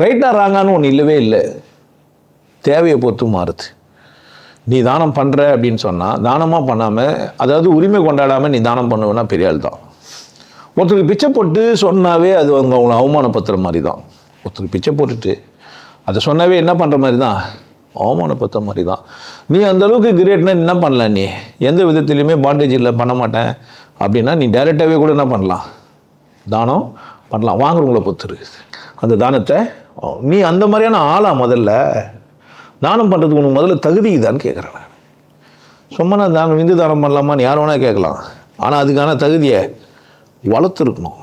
ரைட்டா ராங்கான்னு ஒன்று இல்லவே இல்லை. தேவையை பொறுத்து மாறுது. நீ தானம் பண்ணுற அப்படின்னு சொன்னால் தானமாக பண்ணாமல், அதாவது உரிமை கொண்டாடாமல் நீ தானம் பண்ணுவேன்னா பெரிய ஆள் தான். ஒருத்தருக்கு பிச்சை போட்டு சொன்னாவே அது அவங்களை அவமானப்படுத்துகிற மாதிரி தான். ஒருத்தருக்கு பிச்சை போட்டுட்டு அதை சொன்னாவே என்ன பண்ணுற மாதிரி தான், அவமானப்படுத்துகிற மாதிரி தான். நீ அந்தளவுக்கு கிரேட்னா என்ன பண்ணலாம், நீ எந்த விதத்துலையுமே பாண்டேஜ் இல்லை பண்ண மாட்டேன் அப்படின்னா நீ டைரெக்டாகவே கூட என்ன பண்ணலாம், தானம் பண்ணலாம். வாங்குறவங்களை பொறுத்துரு அந்த தானத்தை. நீ அந்த மாதிரியான ஆளா முதல்ல தானம் பண்ணுறதுக்கு உனக்கு முதல்ல தகுதிதான்னு கேட்குறேன் நான். சும்மா நான் தானம் விந்து தானம் பண்ணலாமான்னு யார் வேணால் கேட்கலாம். ஆனால் அதுக்கான தகுதியை வளர்த்துருக்கணும்.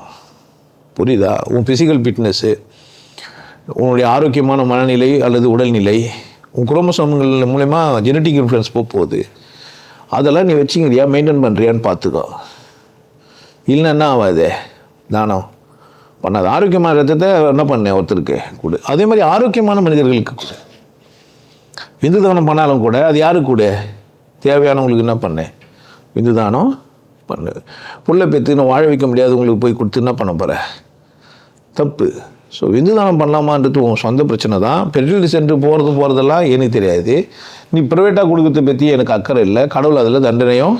புரியுதா? உன் ஃபிசிக்கல் ஃபிட்னஸ்ஸு, உன்னுடைய ஆரோக்கியமான மனநிலை அல்லது உடல்நிலை, உன் குரோமோசோம்கள் மூலமா ஜெனட்டிக் இன்ஃப்ளூயன்ஸ் போகுது. அதெல்லாம் நீ வச்சுக்கிறியா, மெயின்டைன் பண்ணுறியான்னு பார்த்துக்கோ. இல்லைன்னா ஆகாது தானம் பண்ணாது. ஆரோக்கியமான ரத்தத்தை என்ன பண்ணேன் ஒருத்தருக்கு கொடு. அதே மாதிரி ஆரோக்கியமான மனிதர்களுக்கு கொடு. விந்து தானம் பண்ணாலும் கூட அது யாருக்கு கூட, தேவையானவங்களுக்கு என்ன பண்ணேன் விந்து தானம் பண்ணு. புள்ள பெற்று வாழ வைக்க முடியாது உங்களுக்கு போய் கொடுத்து என்ன பண்ண போகிற, தப்பு. ஸோ விந்து தானம் பண்ணலாமான்றது உன் சொந்த பிரச்சனை தான். பெட்ரோல் சென்டர் போகிறதெல்லாம் எனக்கு தெரியாது. நீ ப்ரைவேட்டாக கொடுக்கறத பற்றி எனக்கு அக்கறை இல்லை. கடவுள் அதில் தண்டனையும்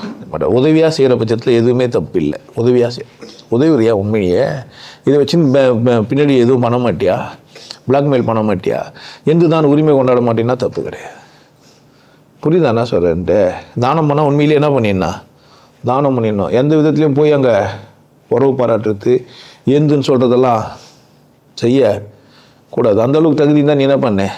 உதவியாக செய்கிற பட்சத்தில் எதுவுமே தப்பு இல்லை. உதவியா உண்மையே இதை வச்சு பின்னாடி எதுவும் பண்ண மாட்டியா, பிளாக்மெயில் பண்ண மாட்டியா, எந்த தான் உரிமை கொண்டாட மாட்டேன்னா தப்பு கிடையாது. புரியுதா என்ன சொல்கிறேன்ட்டு? தானம் பண்ணால் உண்மையிலே என்ன பண்ணிடணும், தானம் பண்ணிடணும். எந்த விதத்துலையும் போய் அங்கே உறவு பாராட்டுறது எந்துன்னு சொல்கிறதெல்லாம் செய்ய கூடாது. அந்தளவுக்கு தகுதி தான் நீ என்ன பண்ண